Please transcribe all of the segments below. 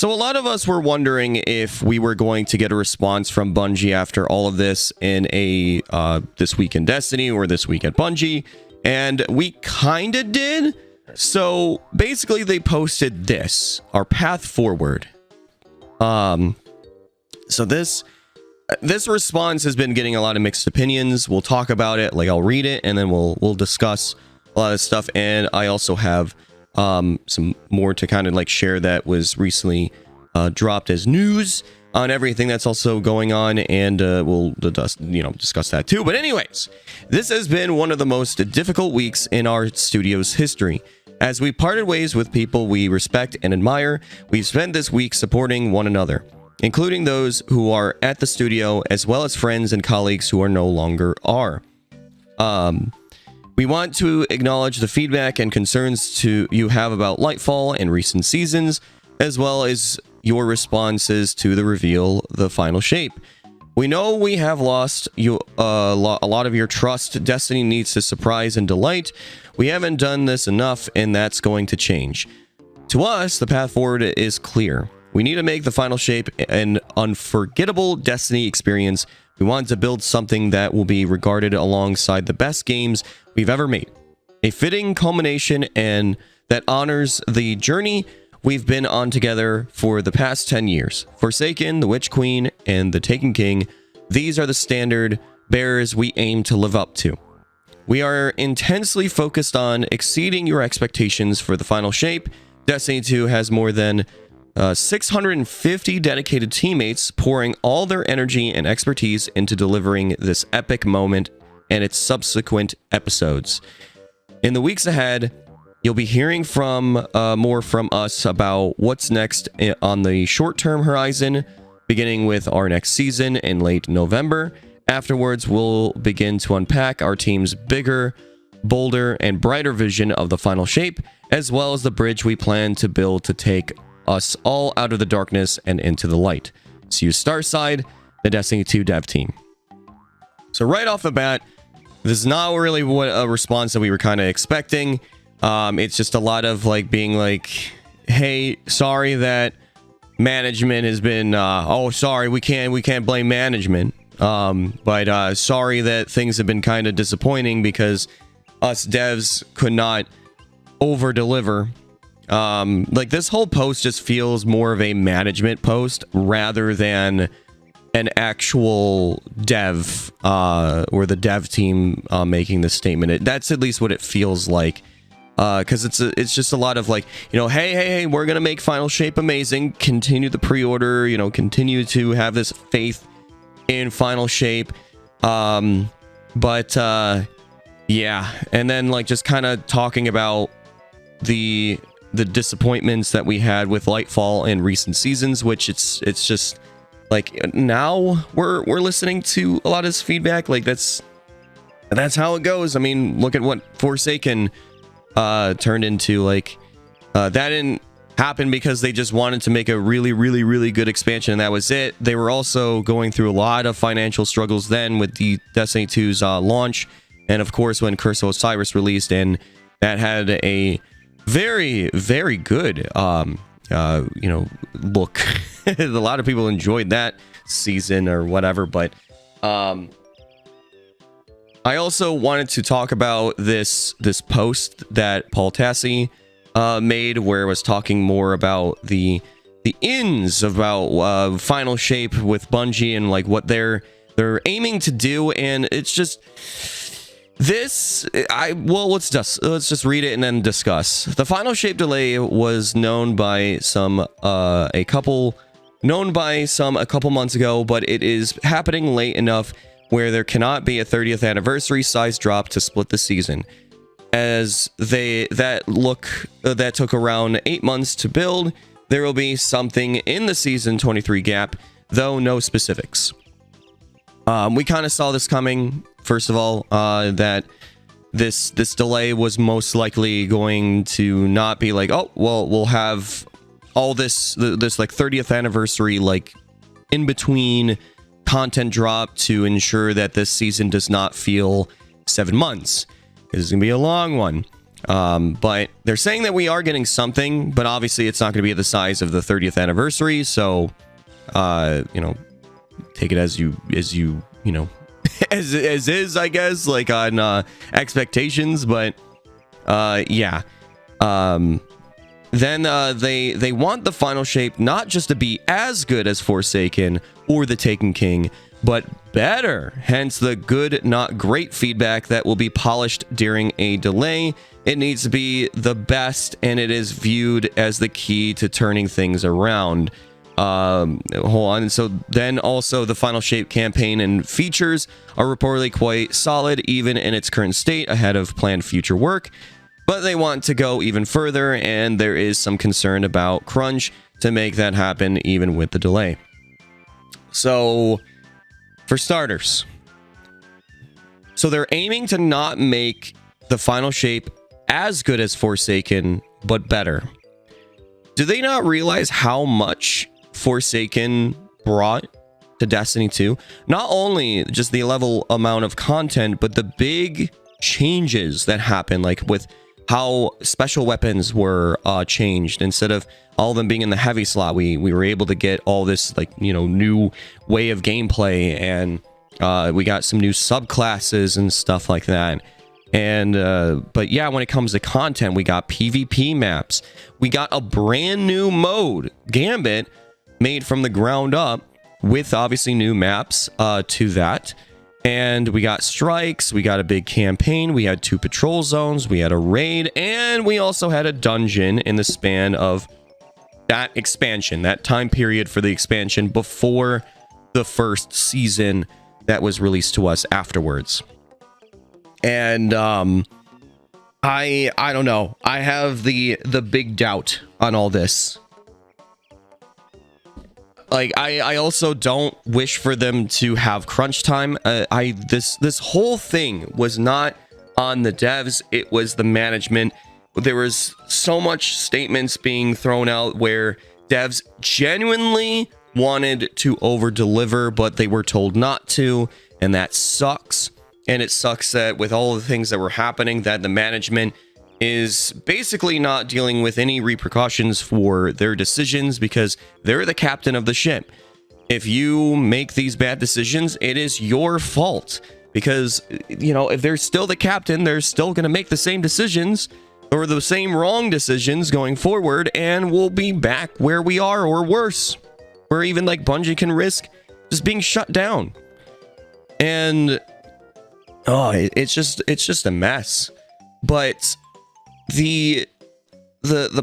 So a lot of us were wondering if we were going to get a response from Bungie after all of this in a This Week in Destiny or This Week at Bungie, and we kind of did. So basically they posted this, our path forward. So this response has been getting a lot of mixed opinions. We'll talk about it, like I'll read it and then we'll discuss a lot of stuff. And I also have some more to kind of like share that was recently dropped as news on everything that's also going on, and we'll discuss that too. But anyways, this has been one of the most difficult weeks in our studio's history. As we parted ways with people we respect and admire, we've spent this week supporting one another, including those who are at the studio, as well as friends and colleagues who are no longer are. We want to acknowledge the feedback and concerns you have about Lightfall and recent seasons, as well as your responses to the reveal, The Final Shape. We know we have lost you a lot of your trust. Destiny needs to surprise and delight. We haven't done this enough, and that's going to change. To us, the path forward is clear. We need to make The Final Shape an unforgettable Destiny experience. We want to build something that will be regarded alongside the best games we've ever made. A fitting culmination and that honors the journey we've been on together for the past 10 years. Forsaken, the Witch Queen, and the Taken King, these are the standard bearers we aim to live up to. We are intensely focused on exceeding your expectations for The Final Shape. Destiny 2 has more than 650 dedicated teammates pouring all their energy and expertise into delivering this epic moment and its subsequent episodes. In the weeks ahead, you'll be hearing more from us about what's next on the short-term horizon, beginning with our next season in late November. Afterwards, we'll begin to unpack our team's bigger, bolder, and brighter vision of The Final Shape, as well as the bridge we plan to build to take us all out of the darkness and into the light. See you Starside, the Destiny 2 dev team. So right off the bat, this is not really what a response that we were kind of expecting. It's just a lot of like being like, hey, sorry that management has been sorry, we can't blame management. But sorry that things have been kind of disappointing because us devs could not over deliver. Like this whole post just feels more of a management post rather than an actual dev or the dev team making this statement. That's at least what it feels like. Because it's just a lot of like, hey, we're gonna make Final Shape amazing. Continue the pre-order. Continue to have this faith in Final Shape. Yeah, and then like just kind of talking about the disappointments that we had with Lightfall in recent seasons, which it's just like now we're listening to a lot of this feedback. Like that's how it goes. I mean, look at what Forsaken turned into. Like that didn't happen because they just wanted to make a really, really, really good expansion, and that was it. They were also going through a lot of financial struggles then with the Destiny 2's launch, and of course when Curse of Osiris released, and that had a very, very good look. A lot of people enjoyed that season or whatever, but I also wanted to talk about this post that Paul Tassi made, where it was talking more about the ins about Final Shape with Bungie and like what they're aiming to do, and it's just let's just read it and then discuss. The Final Shape delay was known by some a couple months ago, but it is happening late enough where there cannot be a 30th anniversary size drop to split the season. As that took around 8 months to build, there will be something in the season 23 gap, though no specifics. We kind of saw this coming. First of all, that this delay was most likely going to not be like, oh well, we'll have all this like 30th anniversary like in between content drop to ensure that this season does not feel 7 months. This is gonna be a long one. But they're saying that we are getting something, but obviously it's not going to be the size of the 30th anniversary. So, take it as you as is, I guess, like on expectations. But yeah. Then they want the final shape not just to be as good as Forsaken or the Taken King, but better. Hence the good, not great feedback that will be polished during a delay. It needs to be the best, and it is viewed as the key to turning things around. Hold on. So then also the final shape campaign and features are reportedly quite solid, even in its current state, ahead of planned future work. But they want to go even further, and there is some concern about crunch to make that happen, even with the delay. So, for starters, so they're aiming to not make the final shape as good as Forsaken, but better. Do they not realize how much Forsaken brought to Destiny 2? Not only just the level amount of content, but the big changes that happen, like with how special weapons were changed. Instead of all of them being in the heavy slot, we were able to get all this, like, new way of gameplay, and we got some new subclasses and stuff like that. And but yeah, when it comes to content, we got PvP maps. We got a brand new mode, Gambit, made from the ground up, with obviously new maps to that. And we got strikes, we got a big campaign, we had 2 patrol zones, we had a raid, and we also had a dungeon in the span of that expansion, that time period for the expansion before the first season that was released to us afterwards. And I don't know. I have the big doubt on all this. Like, I also don't wish for them to have crunch time. This whole thing was not on the devs. It was the management. There was so much statements being thrown out where devs genuinely wanted to over deliver, but they were told not to, and that sucks. And it sucks that with all the things that were happening, that the management is basically not dealing with any repercussions for their decisions, because they're the captain of the ship. If you make these bad decisions, it is your fault, because if they're still the captain, they're still going to make the same decisions or the same wrong decisions going forward, and we'll be back where we are, or worse, where even like Bungie can risk just being shut down. And it's just a mess. But the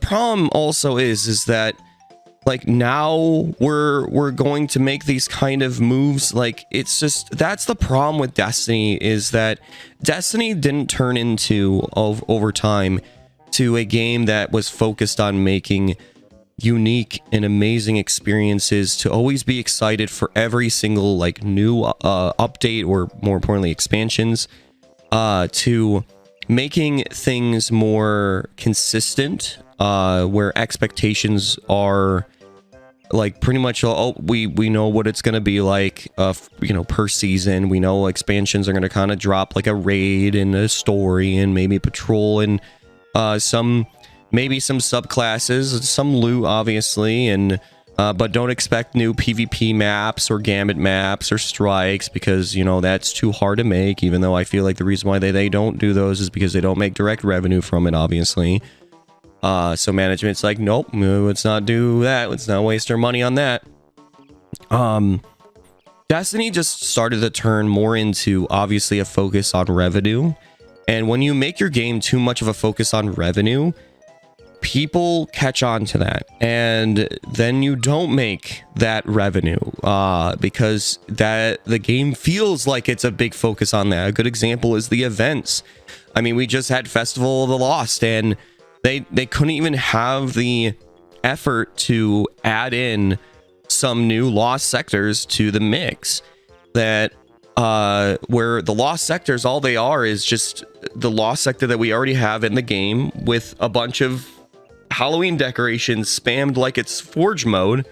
problem also is that, like, now we're going to make these kind of moves. Like, it's just, that's the problem with Destiny, is that Destiny didn't turn into, over time, to a game that was focused on making unique and amazing experiences, to always be excited for every single like new update, or more importantly expansions, to making things more consistent, where expectations are like pretty much we know what it's going to be like per season. We know expansions are going to kind of drop like a raid and a story and maybe patrol and maybe some subclasses, some loot obviously, and but don't expect new PvP maps or Gambit maps or strikes, because that's too hard to make, even though I feel like the reason why they don't do those is because they don't make direct revenue from it, obviously. So management's like, nope, let's not do that, let's not waste our money on that. Destiny just started to turn more into obviously a focus on revenue, and when you make your game too much of a focus on revenue, people catch on to that, and then you don't make that revenue because the game feels like it's a big focus on that. A good example is the events. I mean, we just had Festival of the Lost, and they couldn't even have the effort to add in some new lost sectors to the mix, that where the lost sectors, all they are is just the lost sector that we already have in the game with a bunch of Halloween decorations spammed like it's Forge mode,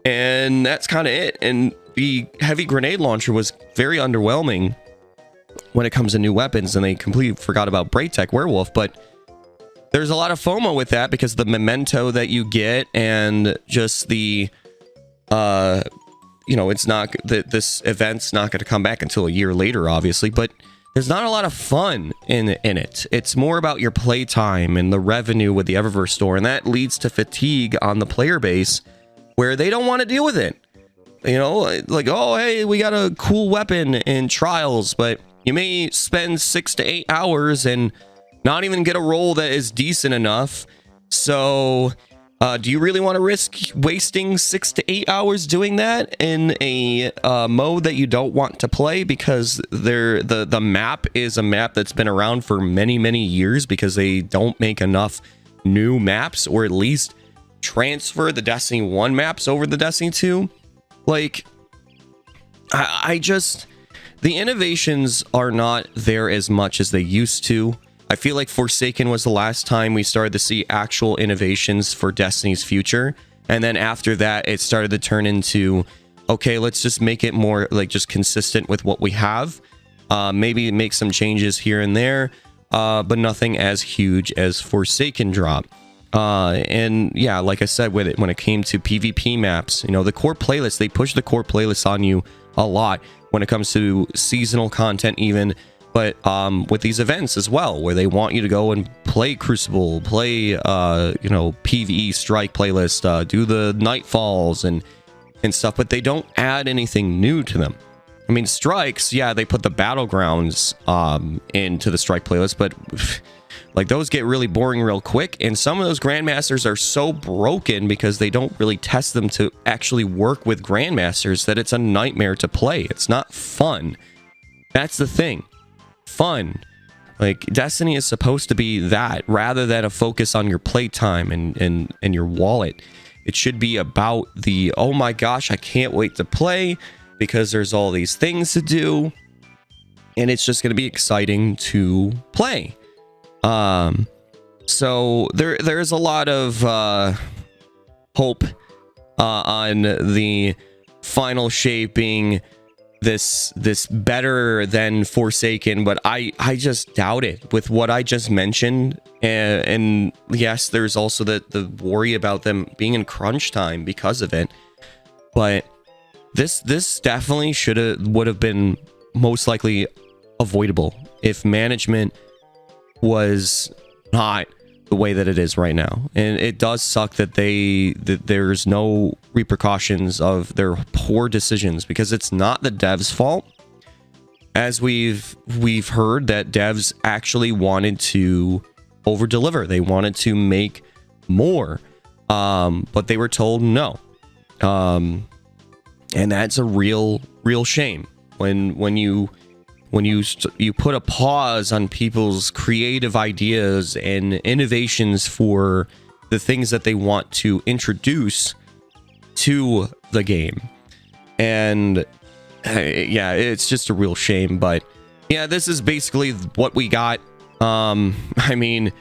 and that's kind of it. And the heavy grenade launcher was very underwhelming when it comes to new weapons, and they completely forgot about Braytech Werewolf. But there's a lot of FOMO with that because the memento that you get and just the it's not that this event's not going to come back until a year later, obviously, but there's not a lot of fun in it. It's more about your playtime and the revenue with the Eververse store, and that leads to fatigue on the player base where they don't want to deal with it. Like, oh, hey, we got a cool weapon in Trials, but you may spend 6 to 8 hours and not even get a roll that is decent enough. So do you really want to risk wasting 6 to 8 hours doing that in a mode that you don't want to play? Because the map is a map that's been around for many years because they don't make enough new maps, or at least transfer the Destiny 1 maps over the Destiny 2. Like, the innovations are not there as much as they used to. I feel like Forsaken was the last time we started to see actual innovations for Destiny's future. And then after that, it started to turn into, okay, let's just make it more like just consistent with what we have. Maybe make some changes here and there, but nothing as huge as Forsaken drop. And yeah, like I said, with it, when it came to PvP maps, the core playlist, they push the core playlist on you a lot when it comes to seasonal content even. But with these events as well, where they want you to go and play Crucible, play PvE Strike playlist, do the Nightfalls and stuff, but they don't add anything new to them. I mean, Strikes, yeah, they put the Battlegrounds into the Strike playlist, but like those get really boring real quick, and some of those Grandmasters are so broken because they don't really test them to actually work with Grandmasters that it's a nightmare to play. It's not fun. That's the thing. Fun. Like, Destiny is supposed to be that rather than a focus on your playtime and your wallet. It should be about the, oh my gosh, I can't wait to play because there's all these things to do and it's just going to be exciting to play. So there's a lot of hope on the final shaping this better than Forsaken, but I just doubt it with what I just mentioned. And yes, there's also the worry about them being in crunch time because of it. But this definitely would have been most likely avoidable if management was not the way that it is right now. And it does suck that there's no repercussions of their poor decisions, because it's not the devs' fault. As we've heard that devs actually wanted to over deliver. They wanted to make more, but they were told no. And that's a real shame when you put a pause on people's creative ideas and innovations for the things that they want to introduce to the game. And yeah, it's just a real shame. But yeah, this is basically what we got. I mean,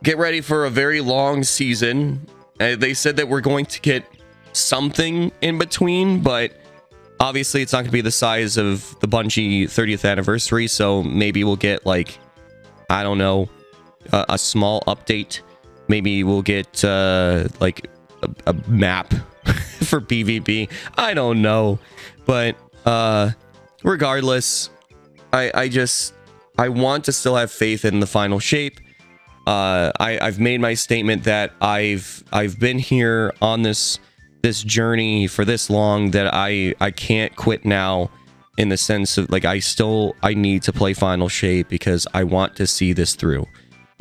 get ready for a very long season. They said that we're going to get something in between, but obviously, it's not going to be the size of the Bungie 30th anniversary, so maybe we'll get, like, I don't know, a small update. Maybe we'll get, like, a map for PvP. I don't know. But, regardless, I want to still have faith in the final shape. I've made my statement that I've been here on this journey for this long that I can't quit now, in the sense of, like, I need to play final shape because I want to see this through.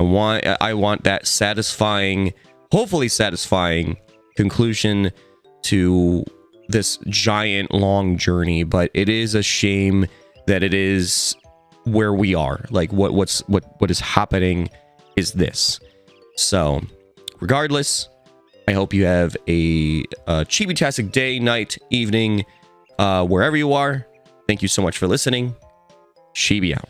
I want that satisfying, hopefully satisfying conclusion to this giant long journey. But it is a shame that it is where we are. Like, what is happening is this. So regardless, I hope you have a chibi-tastic day, night, evening, wherever you are. Thank you so much for listening. Chibi out.